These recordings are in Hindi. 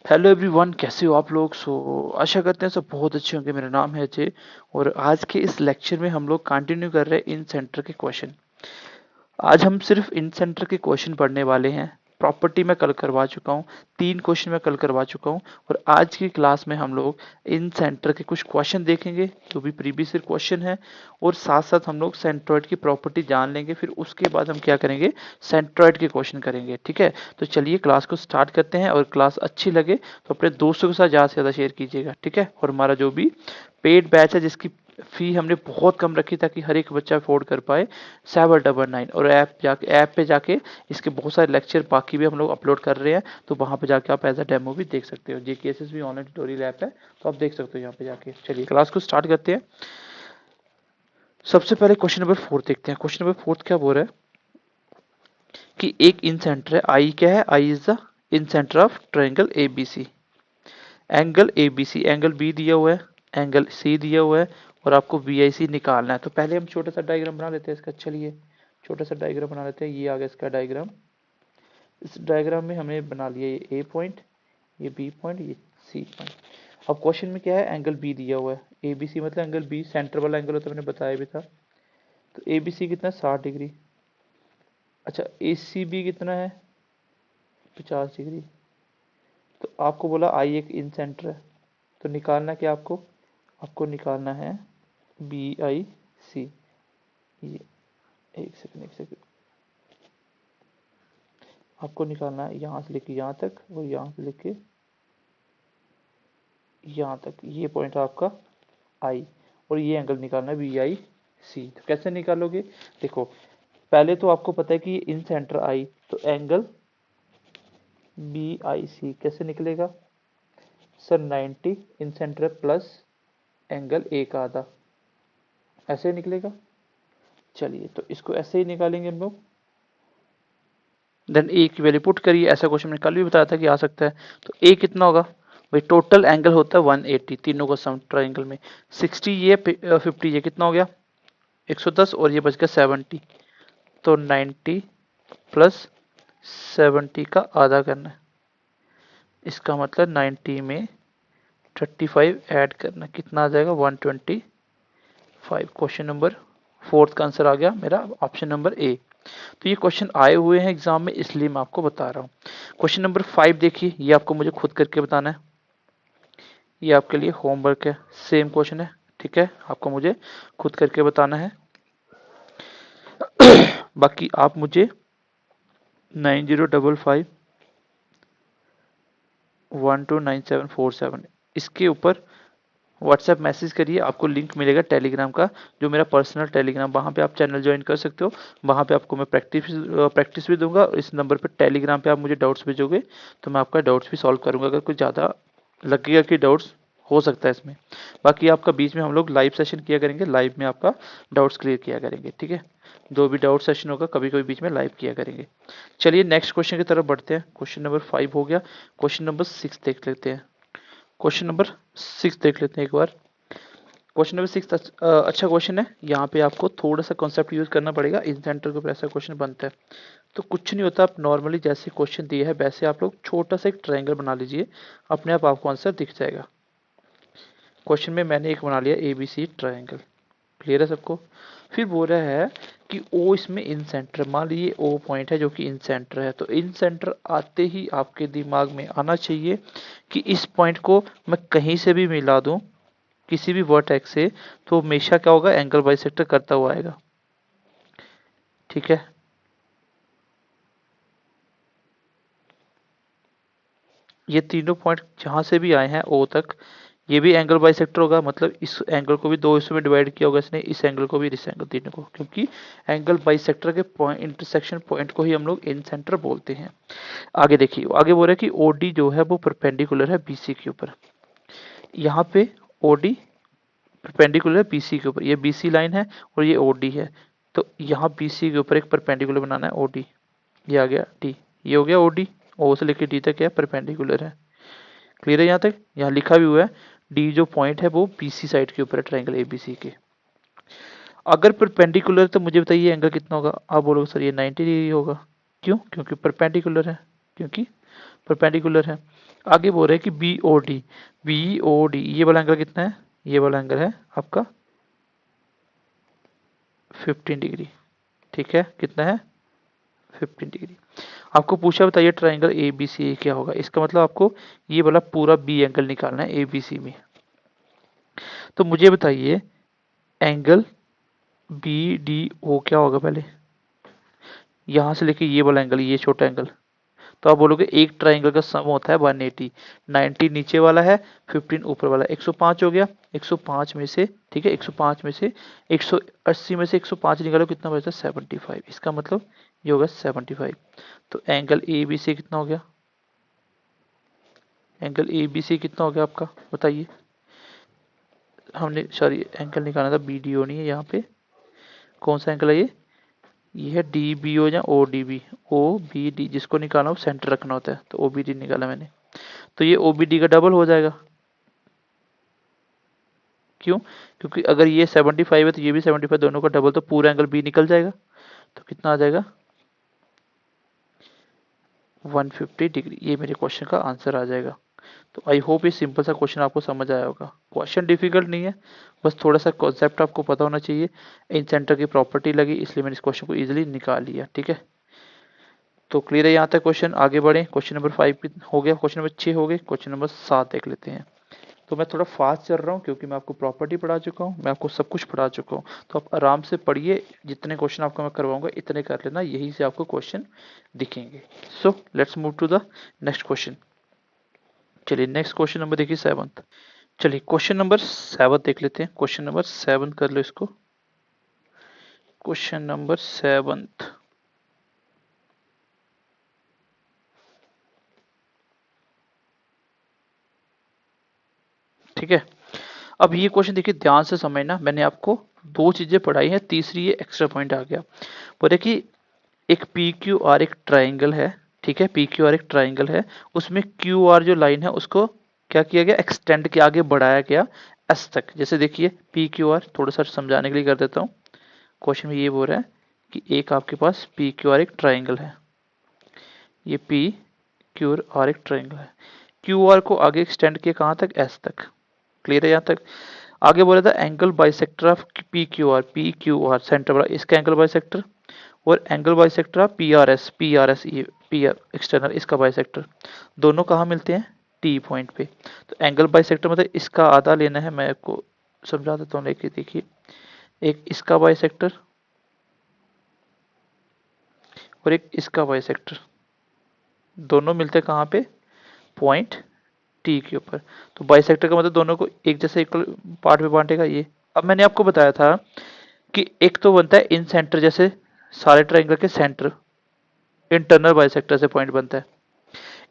हेलो एवरीवन, कैसे हो आप लोग। आशा करते हैं सब बहुत अच्छे होंगे। मेरा नाम है अजय और आज के इस लेक्चर में हम लोग कंटिन्यू कर रहे हैं इन सेंटर के क्वेश्चन। आज हम सिर्फ इन सेंटर के क्वेश्चन पढ़ने वाले हैं। प्रॉपर्टी मैं कल करवा चुका हूँ, 3 क्वेश्चन मैं कल करवा चुका हूँ और आज की क्लास में हम लोग इन सेंटर के कुछ क्वेश्चन देखेंगे जो भी प्रीवियस ईयर क्वेश्चन है, और साथ साथ हम लोग सेंट्रॉइड की प्रॉपर्टी जान लेंगे। फिर उसके बाद हम क्या करेंगे, सेंट्रॉइड के क्वेश्चन करेंगे। ठीक है, तो चलिए क्लास को स्टार्ट करते हैं। और क्लास अच्छी लगे तो अपने दोस्तों के साथ ज़्यादा से ज़्यादा शेयर कीजिएगा। ठीक है, और हमारा जो भी पेड बैच है जिसकी फी हमने बहुत कम रखी ताकि हर एक बच्चा अफोर्ड कर पाए, 799। और ऐप पे जाके इसके बहुत सारे लेक्चर बाकी भी हम लोग अपलोड कर रहे हैं, तो वहाँ पे जाके आप एज अ डेमो भी देख सकते हो। जेकेएसएस भी ऑनलाइन ट्यूटोरियल ऐप है, तो आप देख सकते हो यहाँ पे जाके। चलिए क्लास को स्टार्ट करते हैं। सबसे पहले क्वेश्चन नंबर 4 देखते हैं। क्वेश्चन नंबर 4 क्या बोल रहा है कि एक इन सेंटर है, आई क्या है, I is the incentre of triangle ABC. Angle ABC, angle B दिया हुआ है, एंगल सी दिया हुआ है, और आपको बीआईसी निकालना है। तो पहले हम छोटा सा डायग्राम बना लेते हैं इसका। चलिए छोटा सा डायग्राम बना लेते हैं। ये आ गया इसका डायग्राम। इस डायग्राम में हमने बना लिया ये ए पॉइंट, ये बी पॉइंट, ये सी पॉइंट। अब क्वेश्चन में क्या है, एंगल बी दिया हुआ है। ए बी सी मतलब एंगल बी सेंटर वाला एंगल होता है, मैंने बताया भी था। तो ए बी सी कितना, 60 डिग्री। अच्छा, ए सी बी कितना है, 50 डिग्री। तो आपको बोला आई एक इन सेंटर है, तो निकालना क्या आपको, आपको निकालना है बी आई सी। ये एक सेकंड, आपको निकालना है यहाँ से लेके यहाँ तक और यहाँ से लेके यहाँ तक। ये पॉइंट है आपका आई, और ये एंगल निकालना है बी आई सी। तो कैसे निकालोगे, देखो पहले तो आपको पता है कि इन सेंटर आई, तो एंगल बी आई सी कैसे निकलेगा sir, 90 in centre plus angle A का आधा, ऐसे निकलेगा। चलिए तो इसको ऐसे ही निकालेंगे हम लोग। देन ए की वैल्यू पुट करिए। ऐसा क्वेश्चन मैंने कल भी बताया था कि आ सकता है। तो ए कितना होगा भाई, टोटल एंगल होता है 180 तीनों का सम ट्रायंगल में। 60 ये 50 ये कितना हो गया 110, और ये बच गया 70। तो 90 प्लस 70 का आधा करना है, इसका मतलब 90 में 35 ऐड करना, कितना आ जाएगा 125। क्वेश्चन नंबर 4 का आंसर आ गया मेरा ऑप्शन नंबर ए। तो ये क्वेश्चन आए हुए हैं एग्जाम में, इसलिए मैं आपको बता रहा हूँ। क्वेश्चन नंबर 5 देखिए, ये आपको मुझे खुद करके बताना है। ये आपके लिए होमवर्क है, सेम क्वेश्चन है। ठीक है, आपको मुझे खुद करके बताना है। बाकी आप मुझे 9055129747 इसके ऊपर व्हाट्सएप मैसेज करिए। आपको लिंक मिलेगा टेलीग्राम का, जो मेरा पर्सनल टेलीग्राम, वहाँ पे आप चैनल ज्वाइन कर सकते हो। वहाँ पे आपको मैं प्रैक्टिस भी दूंगा। इस नंबर पे टेलीग्राम पे आप मुझे डाउट्स भेजोगे तो मैं आपका डाउट्स भी सॉल्व करूंगा, अगर कुछ ज़्यादा लगेगा कि डाउट्स हो सकता है इसमें। बाकी आपका बीच में हम लोग लाइव सेशन किया करेंगे, लाइव में आपका डाउट्स क्लियर किया करेंगे। ठीक है, जो भी डाउट सेशन होगा कभी कभी बीच में लाइव किया करेंगे। चलिए नेक्स्ट क्वेश्चन की तरफ बढ़ते हैं। क्वेश्चन नंबर 5 हो गया। क्वेश्चन नंबर 6 देख लेते हैं। क्वेश्चन नंबर 6 देख लेते हैं एक बार। क्वेश्चन नंबर 6 अच्छा क्वेश्चन है। यहाँ पे आपको थोड़ा सा कॉन्सेप्ट यूज करना पड़ेगा, इन सेंटर के ऊपर ऐसा क्वेश्चन बनता है। तो कुछ नहीं होता, आप नॉर्मली जैसे क्वेश्चन दिया है वैसे आप लोग छोटा सा एक ट्रायंगल बना लीजिए, अपने आप आपको आंसर दिख जाएगा। क्वेश्चन में मैंने एक बना लिया A B C triangle. Clear है सबको। फिर बोल रहा है कि ओ इसमें इन सेंटर, मान लीजिए ओ पॉइंट है जो कि इन सेंटर है। तो इन सेंटर आते ही आपके दिमाग में आना चाहिए कि इस पॉइंट को मैं कहीं से भी मिला दूं किसी भी वर्टेक्स से, तो हमेशा क्या होगा, एंगल बाइसेक्टर करता हुआ आएगा। ठीक है, ये तीनों पॉइंट जहां से भी आए हैं ओ तक, ये भी एंगल बाइसेक्टर होगा। मतलब इस एंगल को भी दो हिस्सों में डिवाइड किया होगा इसने, इस एंगल को भी, इस एंगल, तीनों को, क्योंकि एंगल बाइसेक्टर के पॉइंट, इंटरसेक्शन पॉइंट को ही हम लोग इन सेंटर बोलते हैं। आगे देखिए, आगे बोल रहे हैं कि ओडी जो है वो परपेंडिकुलर है बीसी के ऊपर। यहाँ पे ओडी परपेंडिकुलर है बीसी के ऊपर, ये बीसी लाइन है और ये ओडी है। तो यहाँ बीसी के ऊपर एक परपेंडिकुलर बनाना है ओडी। ये आ गया डी, ये हो गया ओडी। ओ से लेकर डी तक क्या परपेंडिकुलर है। क्लियर है यहाँ तक, यहाँ लिखा भी हुआ है डी जो पॉइंट है वो बीसी साइड के ऊपर है ट्रायंगल एबीसी के। अगर परपेंडिकुलर तो मुझे बताइए एंगल कितना होगा। आप बोलोगे सर ये 90 डिग्री होगा। क्यों, क्योंकि परपेंडिकुलर है। क्योंकि परपेंडिकुलर है। आगे बोल रहे हैं कि बी ओ डी ये वाला एंगल कितना है, ये वाला एंगल है आपका 15 डिग्री। ठीक है, कितना है 15 डिग्री। आपको पूछा बताइए ट्राइंगल ए बी सी क्या होगा, इसका मतलब आपको ये वाला पूरा बी एंगल निकालना है ए बी सी में। तो मुझे बताइए एंगल बी डी ओ क्या होगा, पहले यहां से लेके ये वाला एंगल, ये छोटा एंगल, तो आप बोलोगे एक ट्राइंगल का सम होता है 180, 90 नीचे वाला है 15 ऊपर वाला, 105 हो गया। 105 में से, ठीक है 105 में से 180 में से 105 निकालो कितना बचता है 75, इसका मतलब ये होगा 75। तो एंगल ए बी सी कितना हो गया, एंगल ए बी सी कितना हो गया आपका बताइए। हमने सॉरी एंगल निकालना था बी डी ओ, नहीं है यहाँ पे, कौन सा एंगल है ये है डी बी ओ या O D B, O B D, जिसको निकालना हो सेंटर रखना होता है, तो ओ बी डी निकाला मैंने। तो ये ओ बी डी का डबल हो जाएगा, क्यों, क्योंकि अगर ये 75 है तो ये भी 75, दोनों का डबल, तो पूरा एंगल बी निकल जाएगा। तो कितना आ जाएगा 150 डिग्री, ये मेरे क्वेश्चन का आंसर आ जाएगा। तो आई होप ये सिंपल सा क्वेश्चन आपको समझ आया होगा। क्वेश्चन डिफिकल्ट नहीं है, बस थोड़ा सा कॉन्सेप्ट आपको पता होना चाहिए। इन सेंटर की प्रॉपर्टी लगी इसलिए मैंने इस क्वेश्चन को इजीली निकाल लिया। ठीक है, तो क्लियर है यहाँ तक क्वेश्चन। आगे बढ़े, क्वेश्चन नंबर 5 हो गया, क्वेश्चन नंबर 6 हो गए, क्वेश्चन नंबर 7 देख लेते हैं। तो मैं थोड़ा फास्ट चल रहा हूँ क्योंकि मैं आपको प्रॉपर्टी पढ़ा चुका हूँ, मैं आपको सब कुछ पढ़ा चुका हूँ, तो आप आराम से पढ़िए, जितने क्वेश्चन आपको मैं करवाऊंगा इतने कर लेना, यही से आपको क्वेश्चन दिखेंगे। So let's move to the next question. चलिए नेक्स्ट क्वेश्चन नंबर देखिए 7th। चलिए क्वेश्चन नंबर 7 देख लेते हैं, क्वेश्चन नंबर 7 कर लो इसको, क्वेश्चन नंबर 7। ठीक है, अब ये क्वेश्चन देखिए ध्यान से समझना, मैंने आपको दो चीजें पढ़ाई हैं, तीसरी ये एक्स्ट्रा पॉइंट आ गया। बोले कि एक पी क्यू आर एक ट्राइंगल है, ठीक है पी क्यू आर एक ट्राइंगल है, उसमें क्यू आर जो लाइन है उसको क्या किया गया, एक्सटेंड के आगे बढ़ाया गया एस तक। जैसे देखिए पी क्यू आर, थोड़ा सा समझाने के लिए कर देता हूँ। क्वेश्चन में ये बोल रहा है कि एक आपके पास पी क्यू आर एक ट्राइंगल है, ये पी क्यू आर एक ट्राइंगल है, क्यू आर को आगे एक्सटेंड किया कहाँ तक, एस तक। क्लियर है यहाँ तक। आगे बोला था angle bisector of P Q R centre वाला इसका एंगल बाइसेक्टर, और angle bisector of P R S ये पी आर एक्सटर्नल इसका बाइसेक्टर, दोनों कहाँ मिलते हैं टी पॉइंट पे। तो एंगल बाइसेक्टर मतलब इसका आधा लेना है, मैं आपको समझा देता हूँ, लेके देखिए एक इसका बाइसेक्टर और एक इसका बाइसेक्टर, दोनों मिलते हैं कहाँ पे, पॉइंट टी के ऊपर। तो बाइसेक्टर का मतलब दोनों को एक जैसे इक्वल पार्ट में बांटेगा ये। अब मैंने आपको बताया था कि एक तो बनता है इन सेंटर, जैसे सारे ट्राइंगल के सेंटर इंटरनल बाइसेक्टर से पॉइंट बनता है,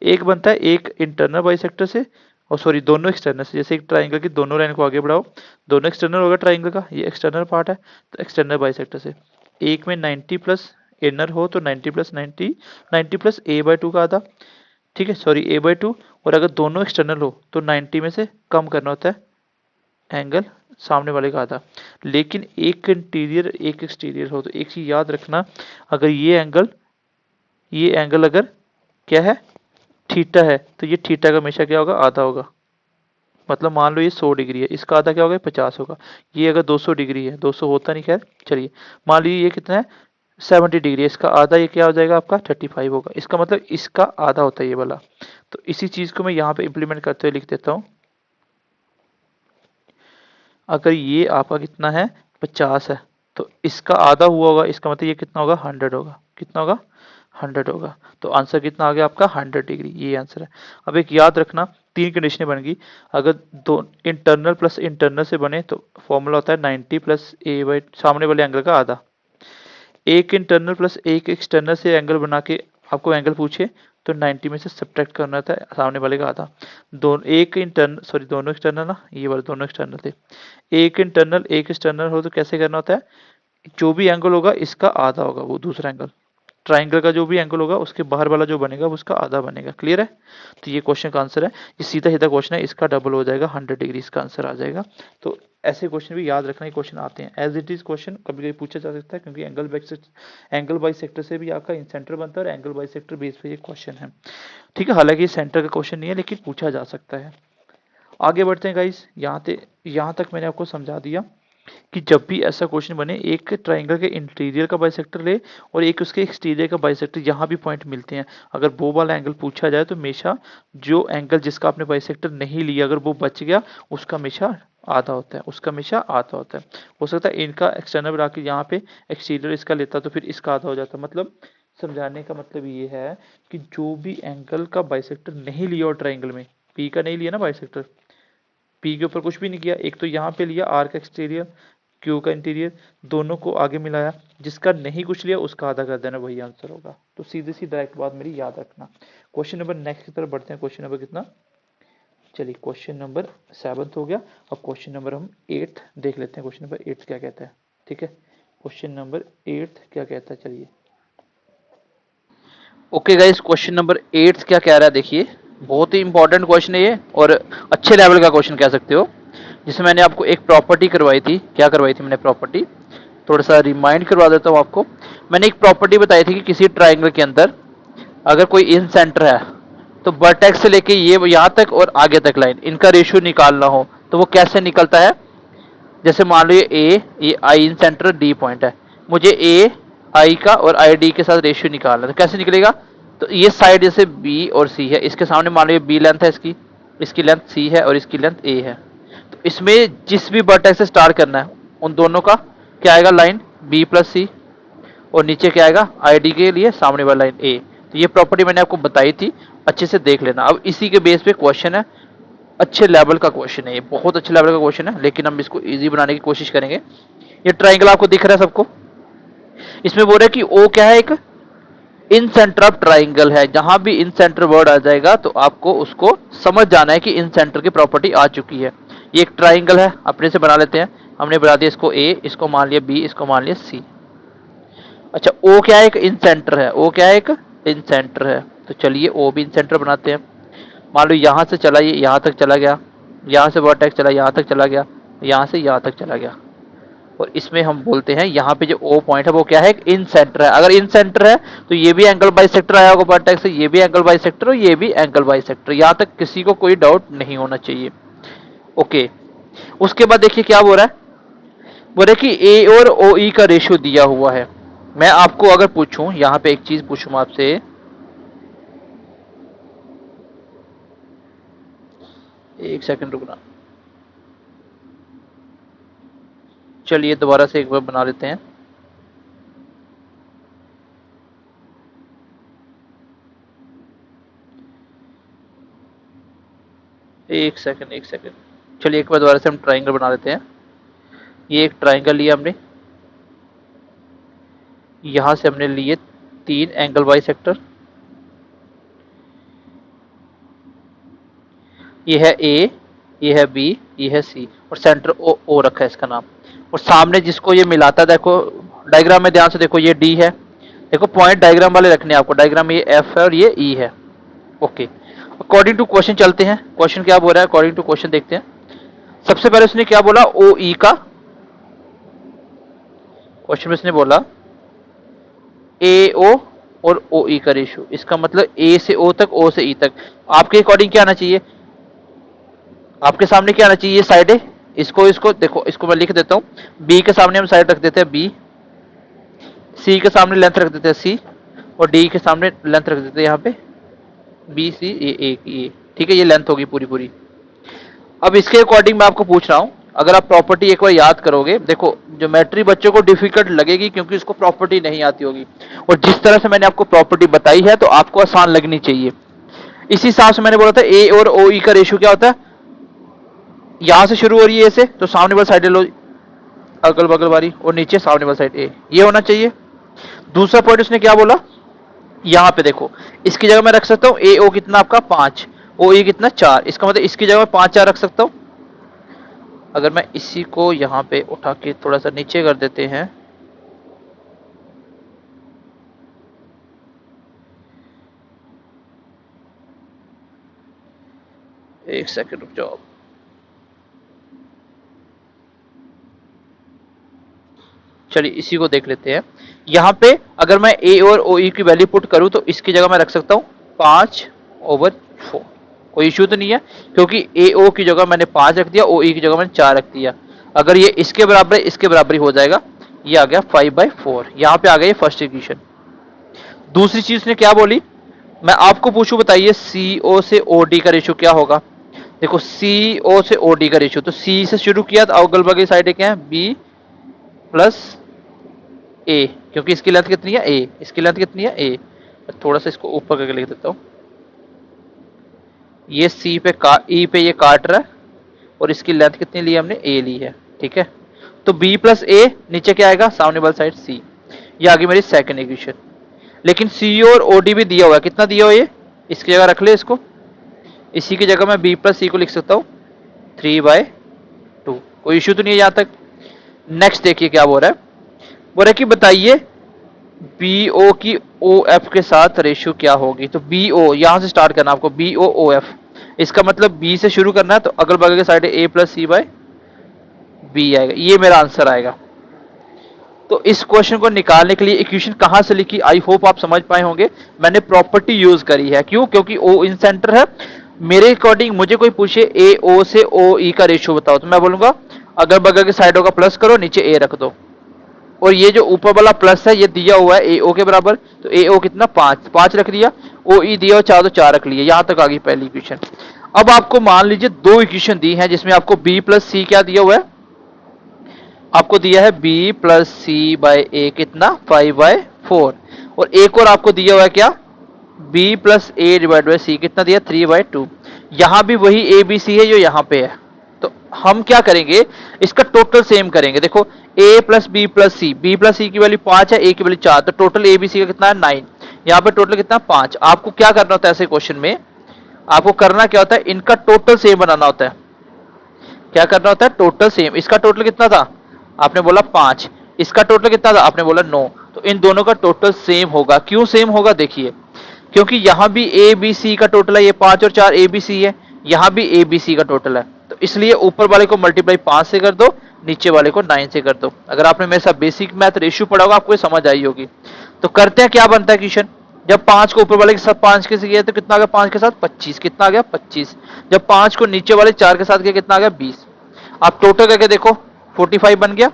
एक बनता है एक इंटरनल बाइसेक्टर से, और सॉरी दोनों एक्सटर्नल से। जैसे एक ट्राइंगल की दोनों लाइन को आगे बढ़ाओ, दोनों एक्सटर्नल होगा ट्राइंगल का, ये एक्सटर्नल पार्ट है, तो एक्सटर्नल बाइसेक्टर से एक में 90 प्लस इनर हो तो 90 plus 90, 90 plus A by two का आधा, ठीक है सॉरी ए बाई टू, और अगर दोनों एक्सटर्नल हो तो 90 में से कम करना होता है एंगल सामने वाले का आधा। लेकिन एक इंटीरियर एक एक्सटीरियर हो तो एक चीज याद रखना, अगर ये एंगल अगर क्या है थीटा है, तो ये थीटा का हमेशा क्या होगा, आधा होगा। मतलब मान लो ये 100 डिग्री है, इसका आधा क्या होगा 50 होगा। ये अगर 200 डिग्री है, 200 होता नहीं खैर, चलिए मान लीजिए ये कितना है 70 डिग्री है, इसका आधा ये क्या हो जाएगा आपका 35 होगा, इसका मतलब इसका आधा होता है ये वाला। तो इसी चीज को मैं यहाँ पे इंप्लीमेंट करते हुए लिख देता हूँ, अगर ये आपका कितना है 50 है, तो इसका आधा हुआ होगा, इसका मतलब ये कितना होगा 100 होगा, कितना होगा 100 होगा। तो आंसर कितना आ गया आपका 100 डिग्री, ये आंसर है। अब एक याद रखना, तीन कंडीशनें बन गई, अगर दो इंटरनल प्लस इंटरनल से बने तो फॉर्मूला होता है 90 प्लस ए बाई सामने वाले एंगल का आधा। एक इंटरनल प्लस एक एक्सटर्नल से एंगल बना के आपको एंगल पूछे तो 90 में से सब्ट्रैक्ट करना था सामने वाले का आधा। एक इंटरनल सॉरी दोनों एक्सटर्नल ना, ये वाले दोनों एक्सटर्नल थे, एक इंटरनल एक एक्सटर्नल हो तो कैसे करना होता है, जो भी एंगल होगा इसका आधा होगा वो दूसरा एंगल, ट्राइंगल का जो भी एंगल होगा उसके बाहर वाला जो बनेगा वो उसका आधा बनेगा। क्लियर है? तो ये क्वेश्चन का आंसर है, ये सीधा सीधा क्वेश्चन है, इसका डबल हो जाएगा, 100 डिग्री इसका आंसर आ जाएगा। तो ऐसे क्वेश्चन भी याद रखना, ये क्वेश्चन आते हैं एज इट इज क्वेश्चन कभी कभी पूछा जा सकता है, क्योंकि एंगल बाई सेक्टर से भी आपका इन सेंटर बनता है और एंगल बाई सेक्टर बेस पे ये क्वेश्चन है। ठीक है, हालांकि सेंटर का क्वेश्चन नहीं है लेकिन पूछा जा सकता है। आगे बढ़ते हैं गाइस, यहाँ तक मैंने आपको समझा दिया कि जब भी ऐसा क्वेश्चन बने, एक ट्राइंगल के इंटीरियर का बाइसेक्टर ले और एक उसके एक्सटीरियर का बाइसेक्टर, यहाँ भी पॉइंट मिलते हैं। अगर वो वाला एंगल पूछा जाए तो हमेशा जो एंगल जिसका आपने बाइसेक्टर नहीं लिया अगर वो बच गया उसका हमेशा आधा होता है, उसका हमेशा आधा होता है। हो सकता है इनका एक्सटर्नल बना के यहाँ पे एक्सटीरियर इसका लेता तो फिर इसका आधा हो जाता। मतलब समझाने का मतलब ये है कि जो भी एंगल का बाइसेक्टर नहीं लिया और ट्राइंगल में, पी का नहीं लिया ना बाइसेक्टर, पी के ऊपर कुछ भी नहीं किया, एक तो यहाँ पे लिया आर का एक्सटीरियर, क्यू का इंटीरियर, दोनों को आगे मिलाया, जिसका नहीं कुछ लिया उसका आधा कर देना, वही आंसर होगा। तो सीधी सी डायरेक्ट बात मेरी याद रखना। क्वेश्चन नंबर नेक्स्ट की तरफ बढ़ते हैं। क्वेश्चन नंबर कितना, चलिए क्वेश्चन नंबर 7 हो गया। अब क्वेश्चन नंबर हम 8 देख लेते हैं। क्वेश्चन नंबर 8 क्या कहता है? ठीक है, क्वेश्चन नंबर 8 क्या कहता है, चलिए। ओके गाइस, क्वेश्चन नंबर 8 क्या कह रहा है देखिए, बहुत ही इंपॉर्टेंट क्वेश्चन है ये और अच्छे लेवल का क्वेश्चन कह सकते हो, जिसमें मैंने आपको एक प्रॉपर्टी करवाई थी। क्या करवाई थी मैंने प्रॉपर्टी, थोड़ा सा रिमाइंड करवा देता हूँ आपको। मैंने एक प्रॉपर्टी बताई थी कि किसी ट्राइंगल के अंदर अगर कोई इन सेंटर है तो वर्टेक्स से लेके ये यहाँ तक और आगे तक लाइन, इनका रेशियो निकालना हो तो वो कैसे निकलता है। जैसे मान लो ये आई इन सेंटर डी पॉइंट है, मुझे ए आई का और आई डी के साथ रेशियो निकालना है, तो कैसे निकलेगा। तो ये साइड जैसे बी और सी है, इसके सामने मान लो ये बी लेंथ है, इसकी लेंथ सी है और इसकी लेंथ ए है। तो इसमें जिस भी वर्टेक्स से स्टार्ट करना है उन दोनों का क्या आएगा, लाइन बी प्लस सी, और नीचे क्या आएगा आई डी के लिए सामने वाला लाइन ए। तो ये प्रॉपर्टी मैंने आपको बताई थी, अच्छे से देख लेना। अब इसी के बेस पे क्वेश्चन है, अच्छे लेवल का क्वेश्चन है ये, बहुत अच्छे लेवल का क्वेश्चन है, लेकिन हम इसको इजी बनाने की कोशिश करेंगे। ये ट्राइंगल आपको दिख रहा है सबको, इसमें बोल रहा है कि ओ क्या है, एक इन सेंटर ऑफ ट्राइंगल है। जहां भी इन सेंटर वर्ड आ जाएगा तो आपको उसको समझ जाना है कि इन सेंटर की प्रॉपर्टी आ चुकी है। ये एक ट्राइंगल है, अपने से बना लेते हैं। हमने बना दिया इसको ए, इसको मान लिया बी, इसको मान लिया सी। अच्छा, ओ क्या है, एक इन सेंटर है, ओ क्या है, एक इन सेंटर है। तो चलिए ओ भी इन सेंटर बनाते हैं। मान लो यहां से चला, ये यहां तक चला गया, यहां से वर्टेक्स चला यहां तक चला गया, यहां से यहां तक चला गया, और इसमें हम बोलते हैं यहाँ पे जो ओ पॉइंट है वो क्या है, एक इन सेंटर है। अगर इन सेंटर है तो ये भी एंगल बाई सेक्टर आया होगा वर्टेक्स से, ये भी एंगल बाई सेक्टर और ये भी एंगल बाई सेक्टर, यहाँ तक किसी को कोई डाउट नहीं होना चाहिए। ओके, उसके बाद देखिए क्या बोल रहा है, बोल रहा है कि ए और ओ ई का रेशियो दिया हुआ है। मैं आपको अगर पूछूं, यहाँ पे एक चीज पूछूं आपसे, एक सेकंड रुकना, चलिए दोबारा से एक बार बना लेते हैं। एक सेकंड एक सेकंड, चलिए एक बार दोबारा से हम ट्राइंगल बना लेते हैं। ये एक ट्राइंगल लिया हमने, यहां से हमने लिए 3 एंगल बाई सेक्टर, ये है ए, ये है बी, ये है सी, और सेंटर ओ रखा है इसका नाम। और सामने जिसको ये मिलाता है, देखो डायग्राम में ध्यान से देखो, ये डी है, देखो पॉइंट डायग्राम वाले रखने हैं आपको, डायग्राम में ये एफ है और ये ई है। ओके, अकॉर्डिंग टू क्वेश्चन चलते हैं, क्वेश्चन क्या बोल रहा है, अकॉर्डिंग टू क्वेश्चन देखते हैं। सबसे पहले उसने क्या बोला, ओ ई का, क्वेश्चन में उसने बोला ए ओ और ओ ई का रेशियो, इसका मतलब ए से ओ तक, ओ से ई तक। आपके अकॉर्डिंग क्या आना चाहिए, आपके सामने क्या आना चाहिए, ये साइड है, इसको देखो, इसको मैं लिख देता हूं। बी के सामने हम साइड रख देते हैं बी, सी के सामने लेंथ रख देते हैं सी, और डी के सामने लेंथ रख देते हैं यहाँ पे बी सी ए। ठीक है, ये लेंथ होगी पूरी पूरी। अब इसके अकॉर्डिंग मैं आपको पूछ रहा हूं, अगर आप प्रॉपर्टी एक बार याद करोगे, देखो ज्योमेट्री बच्चों को डिफिकल्ट लगेगी क्योंकि उसको प्रॉपर्टी नहीं आती होगी, और जिस तरह से मैंने आपको प्रॉपर्टी बताई है तो आपको आसान लगनी चाहिए। इसी हिसाब से मैंने बोला था ए और ओ ई का रेशियो क्या होता है, यहां से शुरू हो रही है ए से, तो सामने वाली साइड ले लो अगल बगल वाली, और नीचे सामने वाली साइड ए, ये होना चाहिए। दूसरा पॉइंट उसने क्या बोला, यहाँ पे देखो, इसकी जगह मैं रख सकता हूँ ए ओ कितना आपका 5, ओ ई कितना 4, इसका मतलब इसकी जगह मैं 5 4 रख सकता हूँ। अगर मैं इसी को यहाँ पे उठा के थोड़ा सा नीचे कर देते हैं, एक सेकंड रुक जाओ। चलिए इसी को देख लेते हैं। यहाँ पे अगर मैं ए और ओ ई की वैल्यू पुट करूं तो इसकी जगह मैं रख सकता हूँ 5/4। कोई इश्यू तो नहीं है, क्योंकि ए ओ की जगह मैंने 5 रख दिया, ओ ई की जगह मैंने 4 रख दिया। अगर ये इसके बराबर है, इसके बराबर ही हो जाएगा। ये आ गया 5/4। यहाँ पे आ गया ये फर्स्ट इक्वेशन। दूसरी चीज ने क्या बोली, मैं आपको पूछूं, बताइए सी ओ से ओ डी का रेशियो क्या होगा। देखो सी ओ से ओ डी का रेशियो, तो सी से शुरू किया तो अगल बगल साइड क्या है, बी प्लस ए, क्योंकि इसकी लेंथ कितनी है ए, इसकी लेंथ कितनी है ए। थोड़ा सा इसको ऊपर करके लिख देता हूं। ये सी पे ई पे ये काट रहा है, और इसकी लेंथ कितनी ली हमने, ए ली है। ठीक है, तो बी प्लस ए, नीचे क्या आएगा, सामने वाली साइड सी। ये आ गई मेरी सेकंड इक्वेशन। लेकिन सी और ओ डी भी दिया हुआ है, कितना दिया हुआ है, ये इसकी जगह रख ले इसको। इसी की जगह मैं बी प्लस सी को लिख सकता हूँ 3/2। कोई इश्यू तो नहीं है यहां तक। नेक्स्ट देखिए क्या बोल रहा है, बोल रहा है कि बताइए बी ओ की ओ एफ के साथ रेशियो क्या होगी। तो बी ओ यहां से स्टार्ट करना आपको, बी ओ ओ एफ, इसका मतलब बी से शुरू करना है, तो अगल बगल के साइड ए प्लस सी बाय बी आएगा। ये मेरा आंसर आएगा। तो इस क्वेश्चन को निकालने के लिए इक्वेशन कहां से लिखी, आई होप आप समझ पाए होंगे। मैंने प्रॉपर्टी यूज करी है, क्यों, क्योंकि ओ इन सेंटर है। मेरे अकॉर्डिंग मुझे कोई पूछे ए ओ से ओ ई का रेशियो बताओ, तो मैं बोलूंगा अगल बगल के साइडों का प्लस करो, नीचे ए रख दो। और ये जो ऊपर वाला प्लस है ये दिया हुआ है ए ओ के बराबर, तो ए ओ कितना 5 रख दिया, ओ ई दिया 4 तो 4 रख लिया। यहां तक आ गई पहली इक्वेशन। अब आपको मान लीजिए दो इक्वेशन दी है, जिसमें आपको बी प्लस सी क्या दिया हुआ है, आपको दिया है बी प्लस सी बाय ए कितना 5/4, और एक और आपको दिया हुआ है क्या, B plus A divide by C कितना दिया 3/2। यहां भी वही ए बी सी है जो यहां पे है। तो हम क्या करेंगे, इसका टोटल सेम करेंगे। देखो a plus B plus C, B plus C की वैल्यू 5 है, a की वैल्यू 4, तो टोटल ए बी सी का कितना है 9। यहाँ पे टोटल कितना 5। आपको क्या करना होता है ऐसे क्वेश्चन में, आपको करना क्या होता है, इनका टोटल सेम बनाना होता है। क्या करना होता है, टोटल सेम। इसका टोटल कितना था, आपने बोला 5, इसका टोटल कितना था, आपने बोला 9। तो इन दोनों का टोटल सेम होगा। क्यों सेम होगा, देखिए, क्योंकि यहां भी ए बी सी का टोटल है, ये 5 और 4 ए बी सी है, यहां भी ए बी सी का टोटल है। तो इसलिए ऊपर वाले को मल्टीप्लाई 5 से कर दो, नीचे वाले को 9 से कर दो। अगर आपने मेरे साथ बेसिक मैथ रेशियो पढ़ा होगा, आपको समझ आई होगी। तो करते हैं, क्या बनता है क्वेश्चन, जब 5 को ऊपर वाले के साथ 5 के साथ किया तो कितना आ गया, 5 के साथ 25, कितना आ गया 25। जब 5 को नीचे वाले 4 के साथ किया कितना आ गया 20। आप टोटल करके देखो 45 बन गया।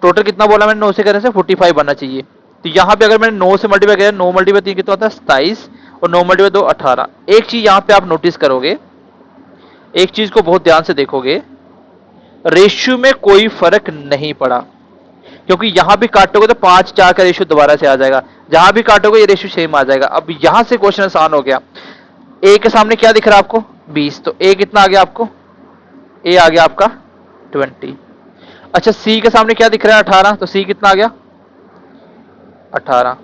टोटल कितना बोला मैंने, 9 से करने से 45 बनना चाहिए। तो यहाँ पे अगर मैंने 9 से मल्टीप्लाई किया, 9 मल्टीप्लाई 3 कितना होता है 27, और 9 मल्टीप्लाई 2 18। एक चीज यहाँ पे आप नोटिस करोगे, एक चीज को बहुत ध्यान से देखोगे, रेशियो में कोई फर्क नहीं पड़ा, क्योंकि यहां भी काटोगे तो 5 4 का रेशियो दोबारा से आ जाएगा, जहां भी काटोगे ये रेशियो सेम आ जाएगा। अब यहां से क्वेश्चन आसान हो गया। ए के सामने क्या दिख रहा है आपको 20, तो ए कितना आ गया आपको, ए आ गया आपका 20। अच्छा सी के सामने क्या दिख रहा है 18, तो सी कितना आ गया 18।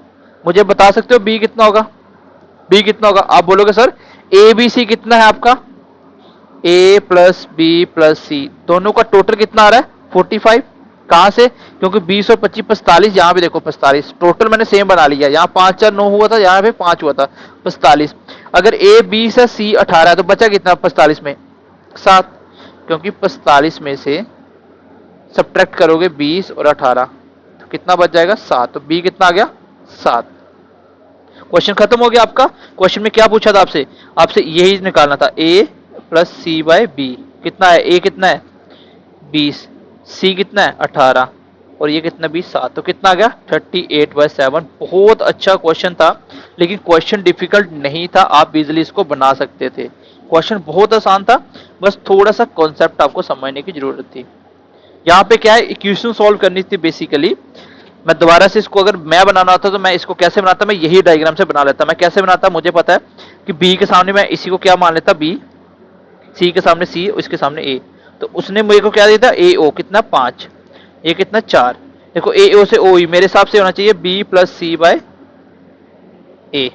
मुझे बता सकते हो बी कितना होगा, बी कितना होगा, आप बोलोगे सर ए बी सी कितना है आपका, ए प्लस बी प्लस सी, दोनों का टोटल कितना आ रहा है 45। कहां से, क्योंकि 20 और 25 45, यहां भी देखो 45, टोटल मैंने सेम बना लिया। यहां 5 4 9 हुआ था, यहां पे 5 हुआ था 45। अगर ए 20 है सी 18 है, तो बचा कितना 45 में 7, क्योंकि 45 में से सब्ट्रैक्ट करोगे 20 और 18 तो कितना बच जाएगा 7। तो बी कितना आ गया 7। क्वेश्चन खत्म हो गया आपका। क्वेश्चन में क्या पूछा था आपसे, आपसे यही निकालना था, ए प्लस सी बाय बी कितना है, ए कितना है 20, सी कितना है 18, और ये कितना 20 7, तो कितना आ गया 38/7। बहुत अच्छा क्वेश्चन था, लेकिन क्वेश्चन डिफिकल्ट नहीं था, आप इजिली इसको बना सकते थे। क्वेश्चन बहुत आसान था, बस थोड़ा सा कॉन्सेप्ट आपको समझने की जरूरत थी। यहाँ पे क्या है, इक्वेशन सॉल्व करनी थी बेसिकली। मैं दोबारा से इसको अगर मैं बनाना होता तो मैं इसको कैसे बनाता, मैं यही डायग्राम से बना लेता। मैं कैसे बनाता, मुझे पता है कि बी के सामने मैं इसी को क्या मान लेता, बी, सी के सामने सी, इसके सामने ए। तो उसने मुझे को क्या दिया था, ए ओ कितना 5, ये कितना 4। देखो ए ओ से ओ ई मेरे हिसाब से होना चाहिए बी प्लस सी बाय ए,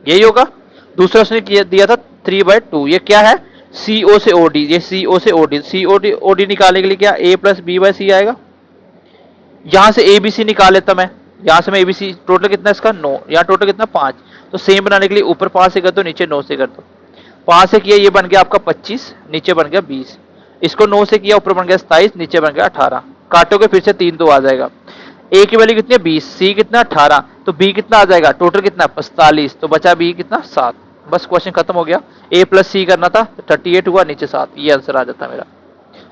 यही होगा। दूसरा उसने दिया था 3/2, ये क्या है सी ओ से ओ डी, ये सी ओ से ओ डी, सी ओ डी निकालने के लिए क्या ए प्लस बी बाय सी आएगा। यहां से ए बी सी निकाल लेता मैं, यहां से मैं ए बी सी, टोटल कितना इसका 9, यहाँ टोटल कितना 5। तो सेम बनाने के लिए ऊपर 5 से कर दो, नीचे 9 से कर दो। 5 से किया ये बन गया आपका 25, नीचे बन गया 20। इसको 9 से किया ऊपर बन गया 27, नीचे बन गया 18। काटोगे फिर से 3 2 आ जाएगा। ए की वैल्यू कितनी है 20, सी कितना 18, तो बी कितना आ जाएगा टोटल कितना 45, तो बचा बी कितना 7। बस क्वेश्चन खत्म हो गया। ए प्लस सी करना था 38 हुआ, नीचे 7, ये आंसर आ जाता मेरा।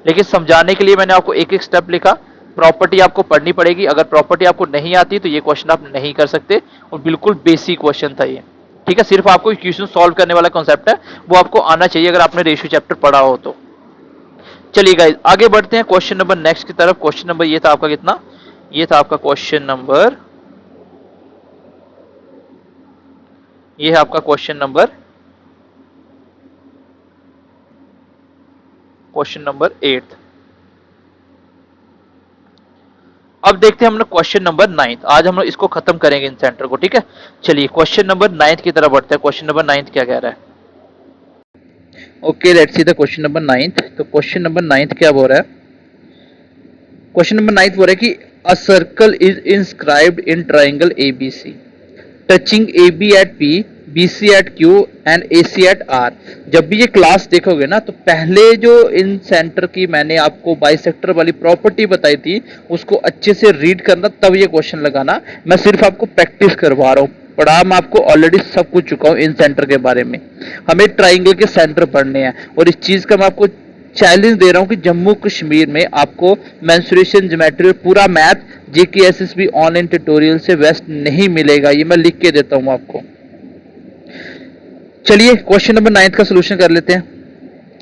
लेकिन समझाने के लिए मैंने आपको एक एक स्टेप लिखा। प्रॉपर्टी आपको पढ़नी पड़ेगी, अगर प्रॉपर्टी आपको नहीं आती तो ये क्वेश्चन आप नहीं कर सकते, और बिल्कुल बेसिक क्वेश्चन था ये। ठीक है, सिर्फ आपको इक्वेशन सॉल्व करने वाला कॉन्सेप्ट है, वो आपको आना चाहिए अगर आपने रेशियो चैप्टर पढ़ा हो तो। चलिए गाइस आगे बढ़ते हैं क्वेश्चन नंबर नेक्स्ट की तरफ। क्वेश्चन नंबर ये था आपका कितना, ये था आपका क्वेश्चन नंबर, ये है आपका क्वेश्चन नंबर 8। अब देखते हैं हम लोग क्वेश्चन नंबर 9। आज हम लोग इसको खत्म करेंगे इन सेंटर को। ठीक है, चलिए क्वेश्चन नंबर 9 की तरफ बढ़ते हैं। क्वेश्चन नंबर 9 क्या कह रहा है? Okay, let's see the question number 9। तो क्वेश्चन नंबर 9 क्या बोल रहा है? क्वेश्चन नंबर 9 बोल रहा है कि a circle is inscribed in triangle ABC touching AB at P, BC at Q and AC at R। जब भी ये क्लास देखोगे ना तो पहले जो इन सेंटर की मैंने आपको बाइसेक्टर वाली प्रॉपर्टी बताई थी उसको अच्छे से रीड करना, तब ये क्वेश्चन लगाना। मैं सिर्फ आपको प्रैक्टिस करवा रहा हूँ, पढ़ा मैं आपको ऑलरेडी सब कुछ चुका हूँ इन सेंटर के बारे में। हमें ट्राइंगल के सेंटर पढ़ने हैं, और इस चीज का मैं आपको चैलेंज दे रहा हूं कि जम्मू कश्मीर में आपको मेंसुरेशन ज्योमेट्री पूरा मैथ JKSSB ऑनलाइन ट्यूटोरियल से वेस्ट नहीं मिलेगा, ये मैं लिख के देता हूं आपको। चलिए क्वेश्चन नंबर 9 का सोल्यूशन कर लेते हैं।